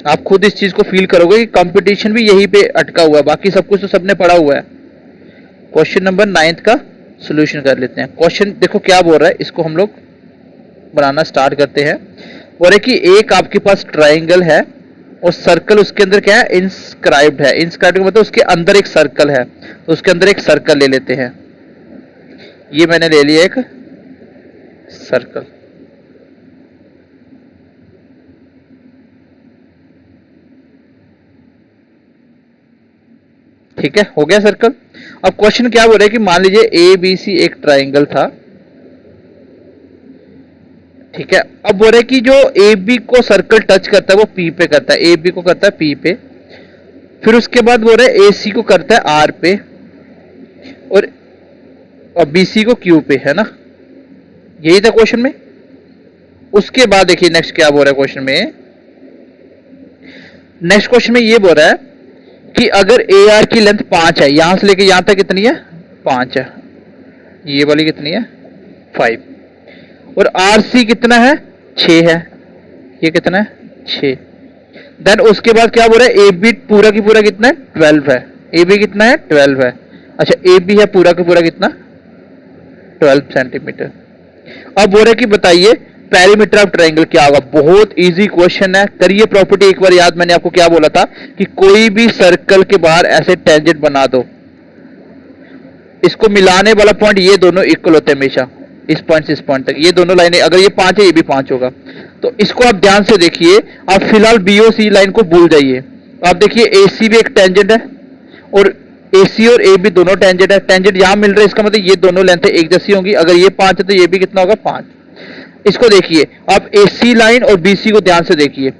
आप खुद इस चीज को फील करोगे कि कंपटीशन भी यहीं पे अटका हुआ है, बाकी सब कुछ तो सबने पढ़ा हुआ है। क्वेश्चन नंबर 9 का सोल्यूशन कर लेते हैं। क्वेश्चन देखो क्या बोल रहा है, इसको हम लोग बनाना स्टार्ट करते हैं। बोल रहे कि एक आपके पास ट्राइंगल है और सर्कल उसके अंदर क्या है, इंस्क्राइब्ड है। इंस्क्राइब्ड का मतलब उसके अंदर एक सर्कल है, तो उसके अंदर एक सर्कल ले लेते हैं। ये मैंने ले लिया एक सर्कल। ठीक है, हो गया सर्कल। अब क्वेश्चन क्या बोल रहा है कि मान लीजिए ABC एक ट्राइंगल था। ठीक है, अब बोल रहे कि जो AB को सर्कल टच करता है वो P पे करता है, AB को करता है P पे, फिर उसके बाद बोल रहे AC को करता है R पे, और BC को Q पे, है ना? यही था क्वेश्चन में। उसके बाद देखिए नेक्स्ट क्या बोल रहा है क्वेश्चन में। नेक्स्ट क्वेश्चन में ये बोल रहा है कि अगर AR की लेंथ 5 है, यहां से लेके यहां तक कितनी है 5 है, ये वाली कितनी है 5, और RC कितना है 6 है, ये कितना है 6। देन उसके बाद क्या बोल रहा है AB पूरा की पूरा कितना है 12 है, AB कितना है 12 है। अच्छा AB है पूरा का पूरा कितना 12 सेंटीमीटर। अब बोल रहा है कि बताइए पेरीमीटर ऑफ ट्रायंगल क्या होगा। बहुत इजी क्वेश्चन है, करिए प्रॉपर्टी एक बार याद। मैंने आपको क्या बोला था कि कोई भी सर्कल के बाहर ऐसे टेंजेंट बना दो, इसको मिलाने वाला पॉइंट ये दोनों इक्वल होते हैं हमेशा, इस पॉइंट से इस पॉइंट तक। ये दोनों लाइनें अगर ये 5 है ये भी 5 होगा, तो इसको आप ध्यान से देखिए। आप फिलहाल BOC लाइन को भूल जाइए। आप देखिए AC भी एक टेंजेंट है, और AC और AB दोनों टेंजेंट है। टेंजेंट यहां मिल रहा है, इसका मतलब ये दोनों लेंथ एक जैसी होंगी। अगर ये 5 है तो ये भी कितना होगा 5। इसको देखिए आप AC लाइन और BC को ध्यान से देखिए।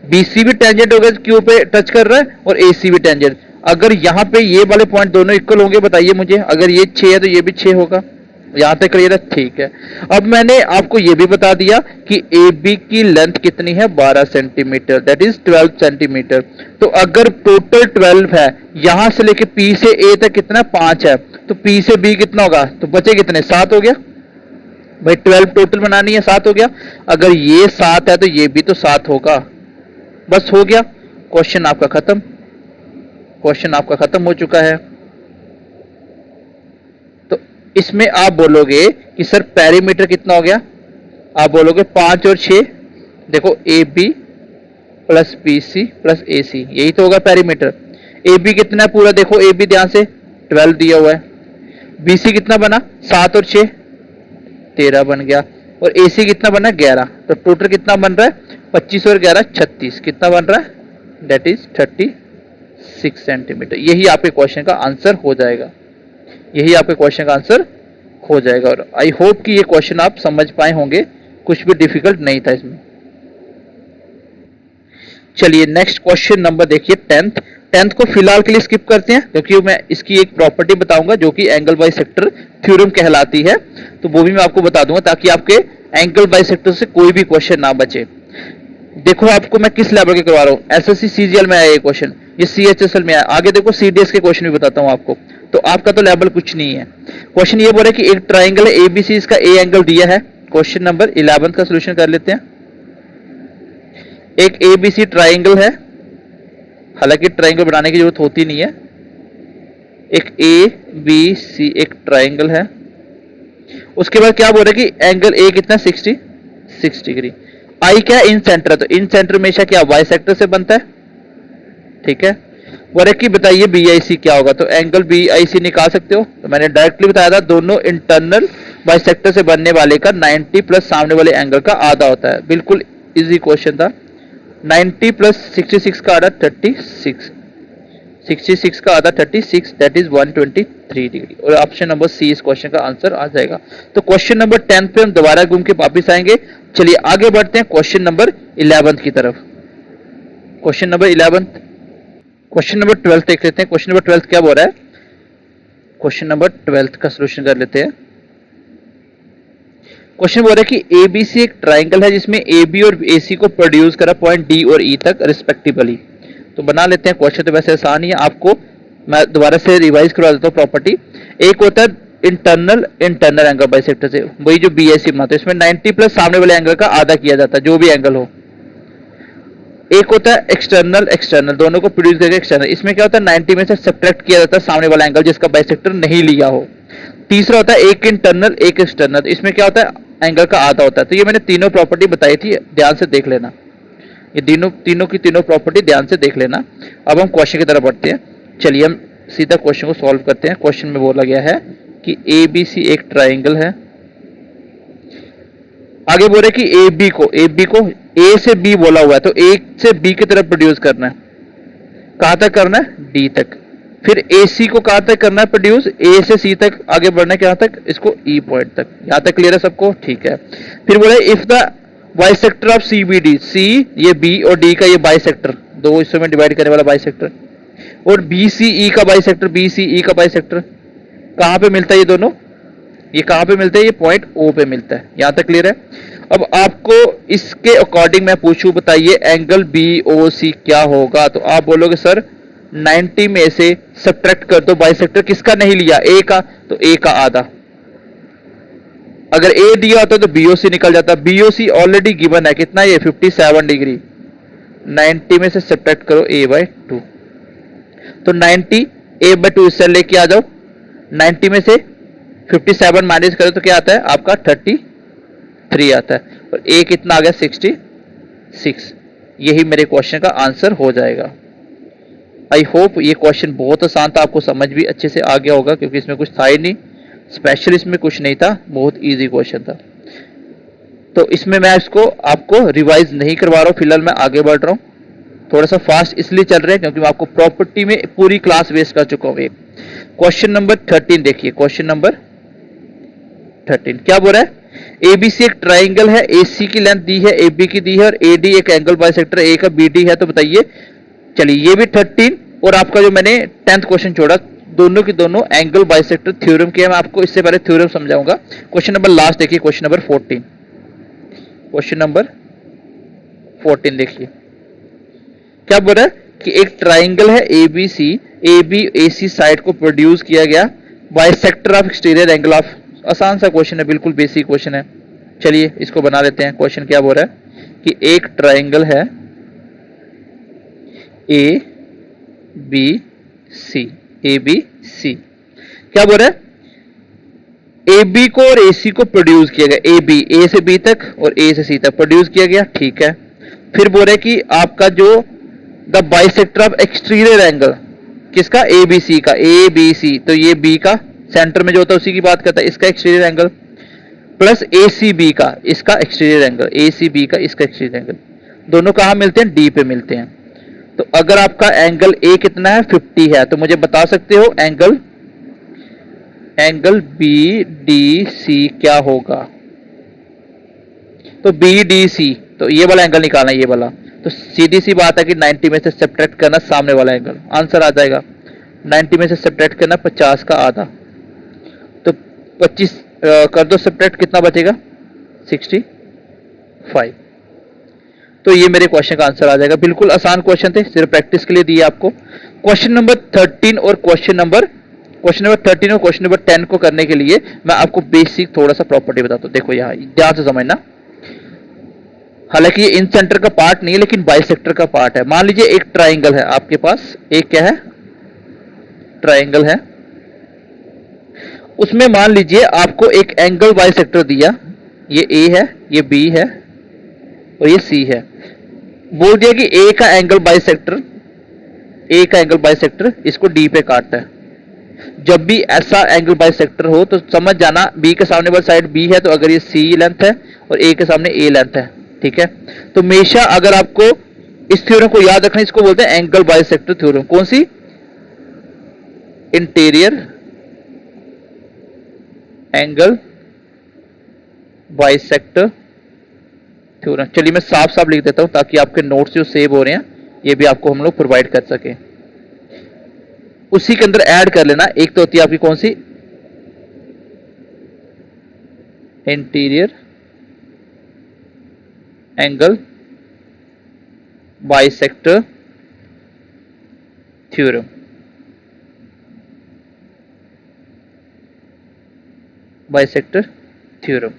BC भी टेंजेंट होगा, Q पे टच कर रहा है, और AC भी टेंजेंट। अगर यहाँ पे ये वाले पॉइंट दोनों इक्वल होंगे बताइए मुझे। अगर ये 6 है तो ये भी 6 होगा। यहां तक क्लियर है? ठीक है। अब मैंने आपको ये भी बता दिया कि AB की लेंथ कितनी है 12 सेंटीमीटर, दैट इज 12 सेंटीमीटर। तो अगर टोटल 12 है, यहां से लेके P से A तक कितना 5 है, तो P से B कितना होगा, तो बचे कितने 7 हो गया भाई। 12 टोटल बनानी है 7 हो गया। अगर ये 7 है तो ये भी तो 7 होगा। बस हो गया, क्वेश्चन आपका खत्म। क्वेश्चन आपका खत्म हो चुका है। तो इसमें आप बोलोगे कि सर पेरीमीटर कितना हो गया, आप बोलोगे 5 और 6। देखो AB plus BC plus AC, यही तो होगा पेरीमीटर। AB कितना है पूरा, देखो AB ध्यान से 12 दिया हुआ है। BC कितना बना 7 और 6 13 बन गया, और AC कितना बना 11। तो टोटल कितना बन रहा है 25 और 11 36, कितना बन रहा है दैट इज 36 सेंटीमीटर। यही आपके क्वेश्चन का आंसर हो जाएगा, यही आपके क्वेश्चन का आंसर हो जाएगा। और आई होप कि ये क्वेश्चन आप समझ पाए होंगे, कुछ भी डिफिकल्ट नहीं था इसमें। चलिए नेक्स्ट क्वेश्चन नंबर देखिए 10th को फिलहाल के लिए स्किप करते हैं, क्योंकि मैं इसकी एक प्रॉपर्टी बताऊंगा जो कि एंगल बाइसेक्टर थ्योरम कहलाती है, तो वो भी मैं आपको बता दूंगा ताकि आपके एंगल बाइसेक्टर से कोई भी क्वेश्चन ना बचे। देखो आपको मैं किस लेवल के करवा रहा हूँ, एसएससी सीजीएल में आया ये क्वेश्चन, ये सीएचएसएल में आया, आगे देखो सीडीएस के क्वेश्चन भी बताता हूँ आपको, तो आपका तो लेवल कुछ नहीं है। क्वेश्चन ये बोल रहा है कि एक ट्राइंगल है एबीसी, इसका ए एंगल दिया है। क्वेश्चन नंबर 11 का सोल्यूशन कर लेते हैं। एक एबीसी ट्राइंगल है, हालांकि ट्राइंगल बनाने की जरूरत होती नहीं है, एक ए बी सी एक ट्राइंगल है। उसके बाद क्या बोल रहे कि एंगल ए कितना 6 डिग्री। आई क्या इन सेंटर, तो इन सेंटर हमेशा क्या वाई सेक्टर से बनता है, ठीक है। बोल रहे कि बताइए बी आई सी क्या होगा, तो एंगल बी आई सी निकाल सकते हो, तो मैंने डायरेक्टली बताया था दोनों इंटरनल बाई सेक्टर से बनने वाले का 90 प्लस सामने वाले एंगल का आधा होता है। बिल्कुल इजी क्वेश्चन था। 90 प्लस 66 का आधा 36, 66 का आधा 36, दैट इज 123 डिग्री, और ऑप्शन नंबर सी इस क्वेश्चन का आंसर आ जाएगा। तो क्वेश्चन नंबर 10 पे हम दोबारा घूम के वापिस आएंगे। चलिए आगे बढ़ते हैं क्वेश्चन नंबर 11 की तरफ। क्वेश्चन नंबर 11, क्वेश्चन नंबर 12 देख लेते हैं। क्वेश्चन नंबर 12 क्या बोल रहा है, क्वेश्चन नंबर 12 का सोल्यूशन कर लेते हैं। क्वेश्चन बोल रहा है कि एबीसी एक ट्राइंगल है जिसमें एबी और एसी को प्रोड्यूस करा पॉइंट डी और ई तक रिस्पेक्टिवली। तो बना लेते हैं। क्वेश्चन तो वैसे आसान ही है, आपको मैं दोबारा से रिवाइज करवा देता हूँ प्रॉपर्टी। एक होता है इंटरनल एंगल बाइसेक्टर से, वही जो बीएसी बनाते हैं, इसमें 90 प्लस सामने वाले एंगल का आधा किया जाता है, जो भी एंगल हो। एक होता है एक्सटर्नल दोनों को प्रोड्यूस करके एक्सटर्नल, इसमें क्या होता है 90 में से सब्ट्रैक्ट किया जाता है सामने वाला एंगल जिसका बाइसेक्टर नहीं लिया हो। तीसरा होता है एक इंटरनल एक एक्सटर्नल, इसमें क्या होता है एंगल का आधा होता है। तो ये मैंने तीनों प्रॉपर्टी बताई थी, ध्यान से देख लेना, ये तीनों की तीनों प्रॉपर्टी ध्यान से देख लेना। अब हम क्वेश्चन की तरफ बढ़ते हैं। चलिए हम सीधा क्वेश्चन को सॉल्व करते हैं। क्वेश्चन में बोला गया है कि ए बी सी एक ट्राइंगल है। आगे बोल रहे कि ए बी को ए से बी बोला हुआ है, तो ए से बी की तरफ प्रोड्यूस करना है। कहां तक करना है, डी तक। फिर ए सी को कहां तक करना है प्रोड्यूस, ए से सी तक आगे बढ़ना है, कहां तक, इसको ई पॉइंट तक। यहां तक क्लियर है सबको, ठीक है। फिर बोले if the bisector of C B D, C ये बी और डी का ये बाइसेक्टर, दो हिस्सों में डिवाइड करने वाला बाइसेक्टर, और बी सी ई का बाइसेक्टर, बी सी ई का बाइसेक्टर कहां पे मिलता है, ये दोनों ये कहां पे मिलते हैं, ये पॉइंट ओ पे मिलता है। यहां तक क्लियर है। अब आपको इसके अकॉर्डिंग मैं पूछूं, बताइए एंगल बी ओ सी क्या होगा, तो आप बोलोगे सर 90 में से सब्ट्रैक्ट कर दो बाइसेक्टर किसका नहीं लिया, ए का, तो ए का आधा। अगर ए दिया होता तो बीओसी निकल जाता, बीओसी ऑलरेडी गिवन है, कितना ये 57 डिग्री। 90 में से सब्ट्रैक्ट करो a बाई 2, तो 90 a बाई 2 इससे लेके आ जाओ, 90 में से 57 माइनस करो तो क्या आता है आपका 33 आता है, और a कितना आ गया 66। यही मेरे क्वेश्चन का आंसर हो जाएगा। आई होप ये क्वेश्चन बहुत आसान था, आपको समझ भी अच्छे से आ गया होगा, क्योंकि इसमें कुछ था ही नहीं, स्पेशल इसमें कुछ नहीं था, बहुत इजी क्वेश्चन था। तो इसमें मैं इसको आपको रिवाइज नहीं करवा रहा हूँ, फिलहाल मैं आगे बढ़ रहा हूँ। थोड़ा सा फास्ट इसलिए चल रहा है क्योंकि मैं आपको प्रॉपर्टी में पूरी क्लास वेस्ट कर चुका हूँ। क्वेश्चन नंबर 13 देखिए। क्वेश्चन नंबर 13 क्या बोल रहा है, एबीसी एक ट्राइंगल है, एसी की लेंथ दी है, एबी की दी है, और एडी एक एंगल बाइसेक्टर ए का बीडी है, तो बताइए। चलिए ये भी 13, और आपका जो मैंने 10th क्वेश्चन छोड़ा, दोनों की दोनों एंगल बाइसेक्टर थ्योरम के, मैं आपको इससे पहले थ्योरम समझाऊंगा। क्वेश्चन नंबर लास्ट देखिए, क्वेश्चन नंबर 14। क्वेश्चन नंबर 14 देखिए क्या बोल रहा है कि एक ट्राइंगल है एबीसी, एबी एसी साइड को प्रोड्यूस किया गया bisector of exterior angle of. आसान सा क्वेश्चन है, बिल्कुल बेसिक क्वेश्चन है। चलिए इसको बना लेते हैं। क्वेश्चन क्या बोल रहा है कि एक ट्राइंगल है ए बी सी, क्या बोल रहा है, ए बी को और ए सी को प्रोड्यूस किया गया, ए बी ए से बी तक और ए से सी तक प्रोड्यूस किया गया, ठीक है। फिर बोल रहे कि आपका जो the bisector of exterior angle किसका, ए बी सी का, ए बी सी, तो ये बी का सेंटर में जो होता है उसी की बात करता है, इसका एक्सटीरियर एंगल, प्लस ए सी बी का इसका एक्सटीरियर एंगल, ए सी बी का इसका एक्सटीरियर एंगल, दोनों कहां मिलते हैं, डी पे मिलते हैं। तो अगर आपका एंगल ए कितना है 50 है, तो मुझे बता सकते हो एंगल बी डी सी क्या होगा, तो बी डी सी, तो ये वाला एंगल निकालना है, ये वाला, तो सीधी सी बात है कि 90 में से सब्ट्रैक्ट करना सामने वाला एंगल, आंसर आ जाएगा 90 में से सब्ट्रैक्ट करना 50 का आधा, तो 25 कर दो सब्ट्रैक्ट, कितना बचेगा 65। तो ये मेरे क्वेश्चन का आंसर आ जाएगा। बिल्कुल आसान क्वेश्चन थे, सिर्फ प्रैक्टिस के लिए दिए आपको। क्वेश्चन नंबर 13 और क्वेश्चन नंबर 10 को करने के लिए मैं आपको बेसिक थोड़ा सा प्रॉपर्टी बताता हूं। देखो यहाँ ध्यान से समझना, हालांकि ये इन सेंटर का पार्ट नहीं है लेकिन बाइसेक्टर का पार्ट है। मान लीजिए एक ट्राइंगल है आपके पास, एक क्या है ट्राइंगल है, उसमें मान लीजिए आपको एक एंगल बाइसेक्टर दिया, ये ए है, ये बी है और ये सी है। बोल दिया कि ए का एंगल बाइसेक्टर इसको डी पे काटता है। जब भी ऐसा एंगल बाइसेक्टर हो तो समझ जाना बी के सामने वाली साइड बी है, तो अगर ये सी लेंथ है और ए के सामने ए लेंथ है, ठीक है। तो हमेशा अगर आपको इस थ्योरम को याद रखना, इसको बोलते हैं एंगल बाइसेक्टर थ्योरम। कौन सी? Interior angle bisector theorem. चलिए मैं साफ साफ लिख देता हूं ताकि आपके नोट्स जो सेव हो रहे हैं ये भी आपको हम लोग प्रोवाइड कर सके। उसी के अंदर ऐड कर लेना, एक तो होती है आपकी कौन सी interior angle bisector theorem. Bisector theorem.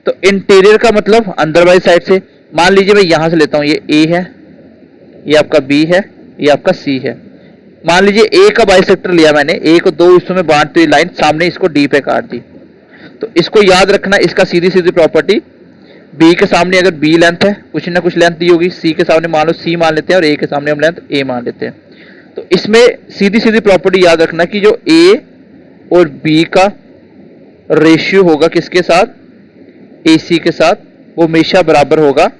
तो इंटीरियर का मतलब अंदर वाली साइड से। मान लीजिए मैं यहां से लेता हूं, ये ए है, ये आपका बी है, ये आपका सी है। मान लीजिए ए का बाइसेक्टर लिया मैंने, ए को दो हिस्सों में बांटती हुई लाइन सामने इसको डी पे काट दी। तो इसको याद रखना, इसका सीधी सीधी प्रॉपर्टी, बी के सामने अगर बी लेंथ है, कुछ ना कुछ लेंथ दी होगी, सी के सामने मान लो सी मान लेते हैं और ए के सामने हम लेंथ ए मान लेते हैं। तो इसमें सीधी सीधी प्रॉपर्टी याद रखना कि जो ए और बी का रेशियो होगा किसके साथ, AC के साथ, वो हमेशा बराबर होगा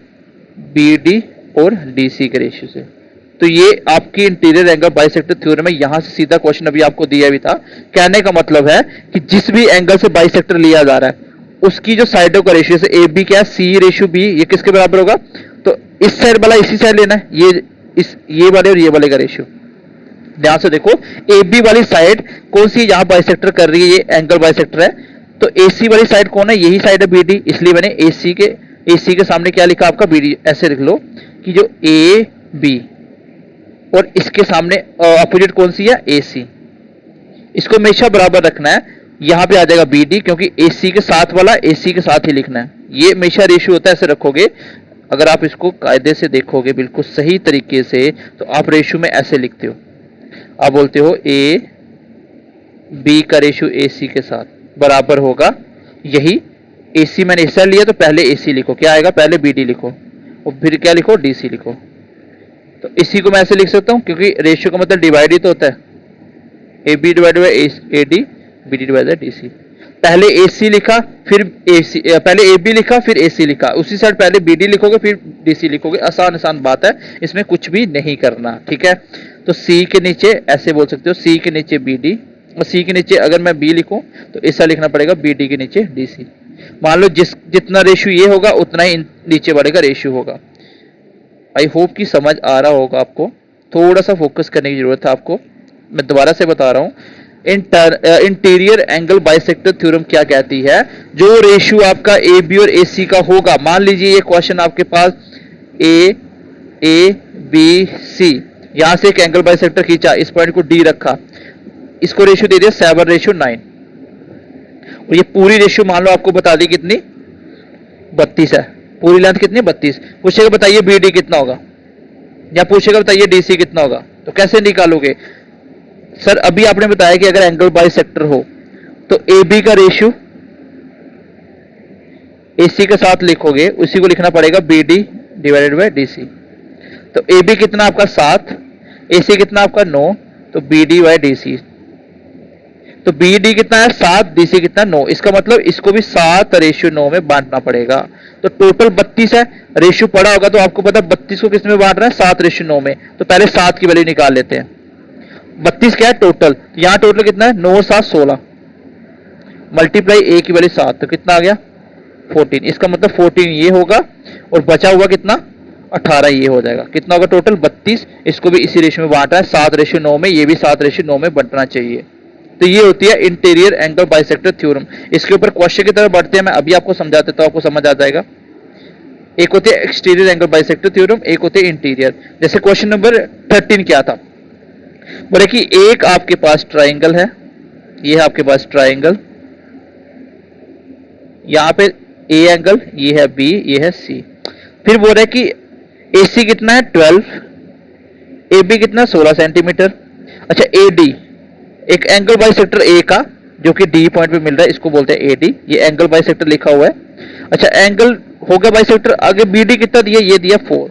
BD और DC के रेशियो से। तो ये आपकी इंटीरियर एंगल बाइसेक्टर थ्योरम है। यहां से सीधा क्वेश्चन अभी आपको दिया भी था। कहने का मतलब है कि जिस भी एंगल से बाइसेक्टर लिया जा रहा है उसकी जो साइडों का रेशियो से AB क्या है, C रेशियो B, ये किसके बराबर होगा? तो इस साइड वाला इसी साइड लेना है, ये वाले और ये वाले का रेशियो। ध्यान से देखो, AB वाली साइड कौन सी यहाँ बाइसेक्टर कर रही है, ये एंगल बाइसेक्टर है। तो AC वाली साइड कौन है? यही साइड है BD, इसलिए मैंने AC के सामने क्या लिखा आपका BD। ऐसे लिख लो कि जो AB और इसके सामने अपोजिट कौन सी है, AC। इसको हमेशा बराबर रखना है। यहां पे आ जाएगा BD, क्योंकि AC के साथ वाला AC के साथ ही लिखना है। ये हमेशा रेशियो होता है, ऐसे रखोगे। अगर आप इसको कायदे से देखोगे बिल्कुल सही तरीके से, तो आप रेशियो में ऐसे लिखते हो, आप बोलते हो AB का रेशियो AC के साथ बराबर होगा, यही AC मैंने हिस्सा लिया तो पहले AC लिखो, क्या आएगा, पहले BD लिखो और फिर क्या लिखो, DC लिखो। तो इसी को मैं ऐसे लिख सकता हूं, क्योंकि रेशियो का मतलब डिवाइड ही तो होता है, AB divide by AD, BD divide by DC। पहले AC लिखा फिर AC, पहले AB लिखा फिर AC लिखा, उसी साइड पहले BD लिखोगे फिर DC लिखोगे। आसान आसान बात है, इसमें कुछ भी नहीं करना, ठीक है। तो C के नीचे ऐसे बोल सकते हो, C के नीचे BD, और C के नीचे अगर मैं B लिखूं तो ऐसा लिखना पड़ेगा BD के नीचे DC। मान लो जितना रेशियो ये होगा उतना ही नीचे वाले का रेशियो होगा। आई होप कि समझ आ रहा होगा आपको। थोड़ा सा फोकस करने की जरूरत है आपको। मैं दोबारा से बता रहा हूं, इंटीरियर एंगल बाइसेक्टर थ्योरम क्या कहती है, जो रेशियो आपका AB और AC का होगा। मान लीजिए ये क्वेश्चन आपके पास ABC, यहां से एक एंगल बाइसेक्टर खींचा, इस पॉइंट को D रखा, इसको रेशियो दे दिया 7:9, और ये पूरी रेशियो मान लो आपको बता दी कितनी, 32 है। पूरी लेंथ कितनी, 32। पूछेगा बताइए BD कितना होगा, या पूछेगा बताइए DC कितना होगा, तो कैसे निकालोगे? सर अभी आपने बताया कि अगर एंगल बाइसेक्टर हो तो AB का रेशियो AC के साथ लिखोगे, उसी को लिखना पड़ेगा BD डिवाइडेड बाय DC। तो AB कितना आपका 7, AC कितना आपका 9, तो BD बाय DC। तो BD कितना है 7, DC कितना 9। इसका मतलब इसको भी 7:9 में बांटना पड़ेगा। तो टोटल 32 है। रेशियो पड़ा होगा तो आपको पता 32 को किस में बांट रहा है, 7:9 में। तो पहले 7 की वैल्यू निकाल लेते हैं। 32 क्या है टोटल, यहाँ टोटल कितना है, 9 और 7 16, मल्टीप्लाई A की वैल्यू 7, तो कितना आ गया 14। इसका मतलब 14 ये होगा, और बचा हुआ कितना 18 ये हो जाएगा। कितना होगा टोटल 32। इसको भी इसी रेशियो में बांटा है 7:9 में, ये भी 7:9 में बंटना चाहिए। तो ये होती है इंटीरियर एंगल बाइसेक्टर थ्योरम। इसके ऊपर क्वेश्चन की तरफ बढ़ते हैं, मैं अभी आपको समझा देता हूं, आपको समझ आ जाएगा। एक होती है एक्सटीरियर एंगल बाइसेक्टर थ्योरम, एक होती है इंटीरियर। जैसे क्वेश्चन नंबर 13 क्या था, बोले कि एक आपके पास ट्राइंगल है, ये है आपके पास ट्राइंगल, यहाँ पे ए एंगल, ये है बी, ये है सी। फिर बोल रहे कि AC कितना है 12, AB कितना 16 सेंटीमीटर। अच्छा AD, एक एंगल बाइसेक्टर ए का जो कि डी पॉइंट पे मिल रहा है, इसको बोलते हैं AD। ये एंगल बाइसेक्टर लिखा हुआ है। अच्छा एंगल हो गया बाइसेक्टर, आगे BD कितना दिया, ये दिया 4।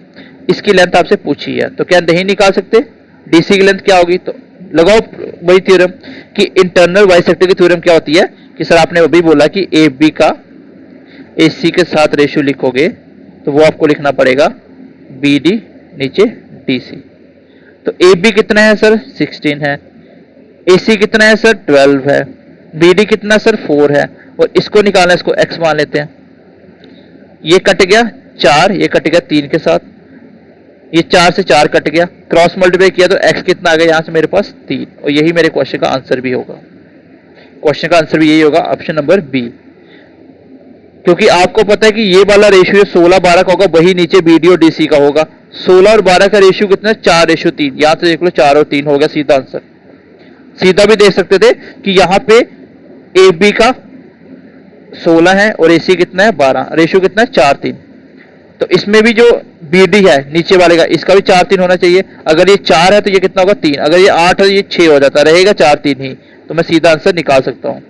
इसकी लेंथ आपसे पूछी है, तो क्या नहीं निकाल सकते? DC की लेंथ क्या होगी, तो लगाओ वही थ्योरम कि इंटरनल बाइसेक्टर की थ्योरम क्या होती है कि सर आपने अभी बोला कि AB का AC के साथ रेशियो लिखोगे तो वो आपको लिखना पड़ेगा BD नीचे DC। तो AB कितना है सर 16 है, AC कितना है सर 12 है, BD कितना सर 4 है, और इसको निकालना, इसको x मान लेते हैं। ये कट गया 4, ये कट गया 3 के साथ, ये 4 से 4 कट गया, क्रॉस मल्टीप्लाई किया तो x कितना आ गया यहां से मेरे पास 3, और यही मेरे क्वेश्चन का आंसर भी होगा। क्वेश्चन का आंसर भी यही होगा, ऑप्शन नंबर बी। क्योंकि आपको पता है कि ये वाला रेशियो 16-12 का होगा, वही नीचे BD और DC का होगा। 16 और 12 का रेशियो कितना है 4:3, यहां से देख लो 4 और 3 हो गया सीधा आंसर। सीधा भी देख सकते थे कि यहाँ पे AB का 16 है और AC कितना है 12, रेशियो कितना है 4:3। तो इसमें भी जो BD है नीचे वाले का, इसका भी 4:3 होना चाहिए। अगर ये 4 है तो ये कितना होगा 3, अगर ये 8 है तो ये 6 हो जाता, रहेगा 4:3 ही। तो मैं सीधा आंसर निकाल सकता हूँ।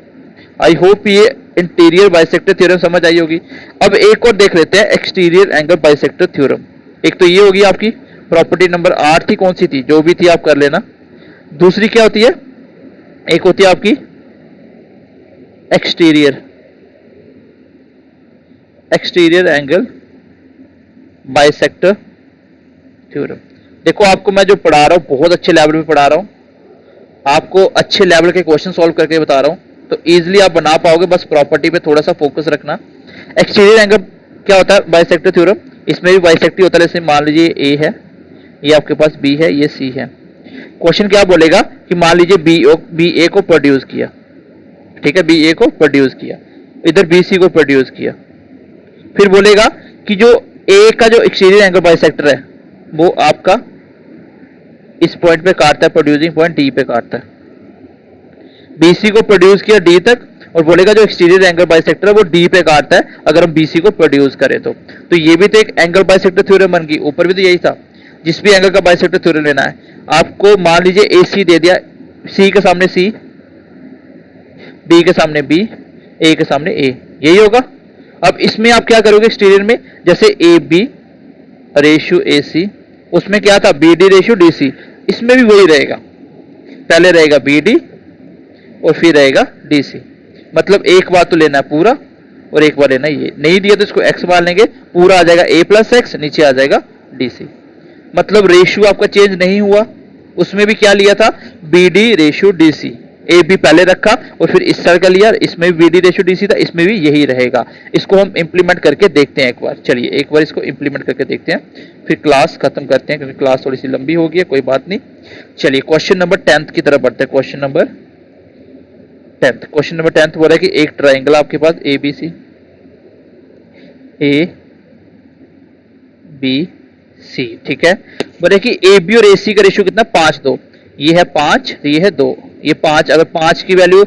आई होप ये इंटीरियर बाइसेक्टर थ्योरम समझ आई होगी। अब एक और देख लेते हैं एक्सटीरियर एंगल बाइसेक्टर थ्योरम। एक तो ये होगी आपकी प्रॉपर्टी नंबर 8 थी, कौन सी थी, जो भी थी आप कर लेना। दूसरी क्या होती है, एक होती है आपकी एक्सटीरियर एंगल बाइसेक्टर थ्योरम। देखो आपको मैं जो पढ़ा रहा हूं बहुत अच्छे लेवल पे पढ़ा रहा हूं, आपको अच्छे लेवल के क्वेश्चन सॉल्व करके बता रहा हूं, तो इजीली आप बना पाओगे। बस प्रॉपर्टी पे थोड़ा सा फोकस रखना। एक्सटीरियर एंगल क्या होता है बाइसेक्टर थ्योरम, इसमें भी बाइसेक्टर होता है। जैसे मान लीजिए ए है, ये आपके पास बी है, ये सी है। क्वेश्चन क्या बोलेगा कि मान लीजिए बी ए को प्रोड्यूस किया, ठीक है, बी ए को प्रोड्यूस किया, इधर बी सी को प्रोड्यूस किया। फिर बोलेगा कि जो ए का जो एक्सटीरियर एंगल बाइसेक्टर है वो आपका इस पॉइंट पे काटता है, प्रोड्यूसिंग पॉइंट डी पे काटता है। बीसी को प्रोड्यूस किया डी तक, और बोलेगा जो एक्सटीरियर एंगल बाइसेक्टर है वो डी पे काटता है अगर हम बीसी को प्रोड्यूस करें तो ये भी तो एक एंगल बाइसेक्टर थ्योरम बन गई। ऊपर भी तो यही था, जिस भी एंगल का बाइसेक्टर थ्योरम लेना है आपको, मान लीजिए ए सी दे दिया, सी के सामने सी, बी के सामने बी, ए के सामने ए, यही होगा। अब इसमें आप क्या करोगे एक्सटीरियर में, जैसे ए बी रेशियो ए सी, उसमें क्या था B D ratio D C, इसमें भी वही रहेगा, पहले रहेगा बी डी और फिर रहेगा डी सी। मतलब एक बार तो लेना है पूरा और एक बार लेना ये, नहीं दिया तो इसको एक्स मान लेंगे, पूरा आ जाएगा ए प्लस एक्स, नीचे आ जाएगा डी सी। मतलब रेशियो आपका चेंज नहीं हुआ। उसमें भी क्या लिया था B D ratio D C, A B पहले रखा और फिर इस तरह का लिया, इसमें भी B D ratio D C था, इसमें भी यही रहेगा। इसको हम इंप्लीमेंट करके देखते हैं एक बार, चलिए एक बार इसको इंप्लीमेंट करके देखते हैं, फिर क्लास खत्म करते हैं क्योंकि क्लास थोड़ी सी लंबी हो गई है, कोई बात नहीं। चलिए क्वेश्चन नंबर 10 की तरफ बढ़ते हैं। क्वेश्चन नंबर 10 बोला कि एक ट्राइंगल आपके पास ए बी सी, ठीक है। बोले कि ए बी और ए सी का रेशियो कितना 5:2, ये है 5, ये है 2, ये 5, अगर 5 की वैल्यू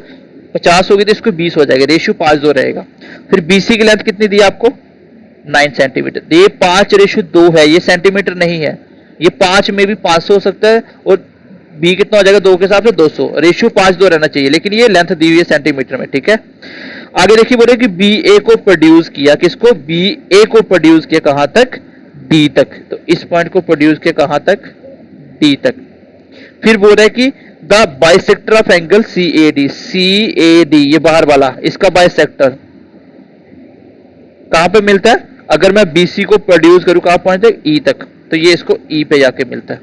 50 होगी तो इसको 20 हो जाएगा, रेशियो 5:2 रहेगा। फिर बीसी की लेंथ कितनी दी आपको 9 सेंटीमीटर, ये 5 रेशियो 2 है, ये सेंटीमीटर नहीं है, ये 5 में भी 500 हो सकता है, और बी कितना हो जाएगा 2 के हिसाब से 200, रेशियो 5:2 रहना चाहिए, लेकिन ये लेंथ दी हुई है सेंटीमीटर में, ठीक है। आगे देखिए बोले कि बी ए को प्रोड्यूस किया, किसको बी ए को प्रोड्यूस किया कहां तक डी तक, तो इस पॉइंट को प्रोड्यूस किया कहां तक डी तक। फिर बोल रहा है कि the bisector of angle C A D, ये बाहर वाला, इसका बाइसेक्टर कहां पे मिलता है, अगर मैं बीसी को प्रोड्यूस करूं कहां पॉइंट तक ई तक, तो ये इसको ई पे जाके मिलता है।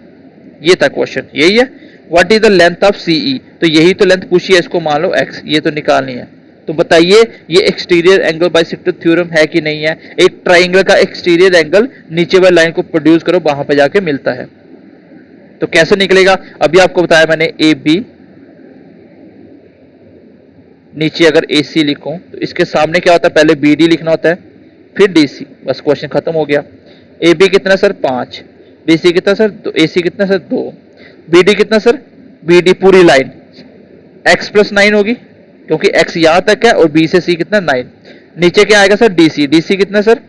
ये था क्वेश्चन, यही है। What is the length of C E, तो यही तो लेंथ पूछी है, इसको मान लो एक्स, ये तो निकालनी है, तो बताइए ये एक्सटीरियर एंगल बाइसेक्टर थ्योरम है कि नहीं है। एक ट्राइंगल का एक्सटीरियर एंगल नीचे वाली लाइन को प्रोड्यूस करो, वहां पे जाके मिलता है। तो कैसे निकलेगा, अभी आपको बताया मैंने, ए बी, नीचे अगर ए सी लिखूं तो इसके सामने क्या होता है, पहले बी डी लिखना होता है, फिर डी सी, बस क्वेश्चन खत्म हो गया। ए बी कितना सर 5, डी सी कितना सर, ए सी कितना सर 2, बी डी कितना सर, बी डी पूरी लाइन x प्लस 9 होगी क्योंकि x यहां तक है, और b से c कितना 9। नीचे क्या आएगा सर, dc, dc कितना सर,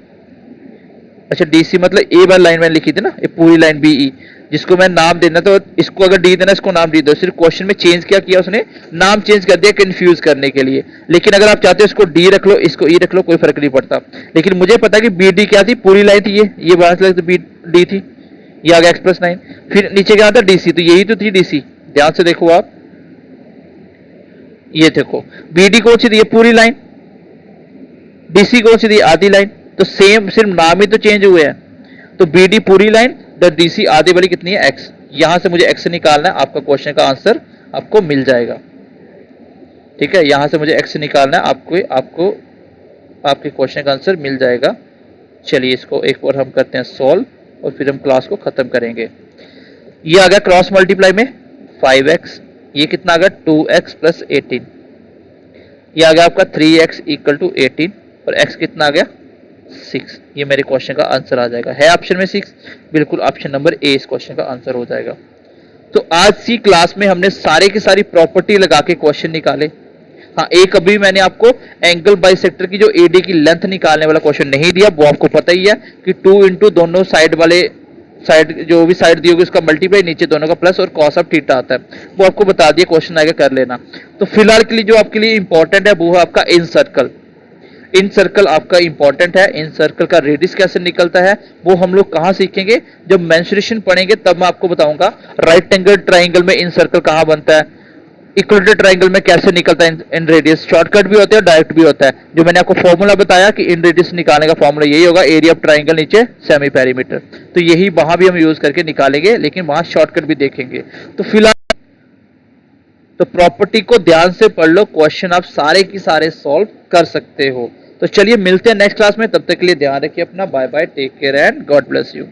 अच्छा dc मतलब ए बार लाइन मैंने लिखी थी ना, ये पूरी लाइन बीई, जिसको मैं नाम देना, तो इसको अगर डी देना, इसको नाम डी दो। सिर्फ क्वेश्चन में चेंज क्या किया उसने, नाम चेंज कर दिया कंफ्यूज करने के लिए। लेकिन अगर आप चाहते हो इसको डी रख लो, इसको ई रख लो, कोई फर्क नहीं पड़ता। लेकिन मुझे पता कि बी डी क्या थी, पूरी लाइन थी, ये बात तो बी डी थी, ये आ गया x प्लस 9। फिर नीचे क्या आता डीसी, तो यही तो थी डीसी, ध्यान से देखो आप, ये देखो बीडी कौन सी दी है, पूरी लाइन, डीसी कौन सी दी, आधी लाइन। तो सेम, सिर्फ नाम ही तो चेंज हुए हैं। तो बीडी पूरी लाइन, द डीसी आधी वाली कितनी है, एक्स। यहां से मुझे एक्स निकालना है, आपका क्वेश्चन का आंसर आपको मिल जाएगा। ठीक है, यहां से मुझे एक्स निकालना है, आपको आपके क्वेश्चन का आंसर मिल जाएगा। चलिए इसको एक बार हम करते हैं सॉल्व, और फिर हम क्लास को खत्म करेंगे। ये आ गया क्रॉस मल्टीप्लाई में 5x, ये कितना आ गया 2x प्लस 18, ये आ गया आपका 3x इक्वल टू 18, और x कितना आ गया 6। ये मेरे क्वेश्चन का आंसर आ जाएगा। है ऑप्शन में 6, बिल्कुल ऑप्शन नंबर ए इस क्वेश्चन का आंसर हो जाएगा। तो आज की क्लास में हमने सारे की सारी प्रॉपर्टी लगा के क्वेश्चन निकाले। हाँ, एक अभी मैंने आपको एंगल बाइसेक्टर की जो एडी की लेंथ निकालने वाला क्वेश्चन नहीं दिया, वो आपको पता ही है कि 2 इंटू दोनों साइड वाले, साइड जो भी साइड दी होगी उसका मल्टीप्लाई, नीचे दोनों का प्लस, और कॉस ऑफ थीटा आता है, वो आपको बता दिया, क्वेश्चन आएगा कर लेना। तो फिलहाल के लिए जो आपके लिए इंपॉर्टेंट है वो है आपका इन सर्कल। इन सर्कल आपका इंपॉर्टेंट है। इन सर्कल का रेडियस कैसे निकलता है वो हम लोग कहां सीखेंगे, जब मेंसुरेशन पढ़ेंगे तब मैं आपको बताऊंगा। राइट एंगल ट्राइंगल में इन सर्कल कहां बनता है, इक्वेटर ट्राइंगल में कैसे निकलता है इन रेडियस, शॉर्टकट भी होता है, डायरेक्ट भी होता है। जो मैंने आपको फॉर्मूला बताया कि इन रेडियस निकालने का फॉर्मूला यही होगा, एरिया ऑफ ट्राइंगल नीचे सेमी पेरीमीटर। तो यही वहां भी हम यूज करके निकालेंगे, लेकिन वहां शॉर्टकट भी देखेंगे। तो फिलहाल तो प्रॉपर्टी को ध्यान से पढ़ लो, क्वेश्चन आप सारे की सारे सॉल्व कर सकते हो। तो चलिए मिलते हैं नेक्स्ट क्लास में, तब तक के लिए ध्यान रखिए अपना, bye bye, take care and God bless you.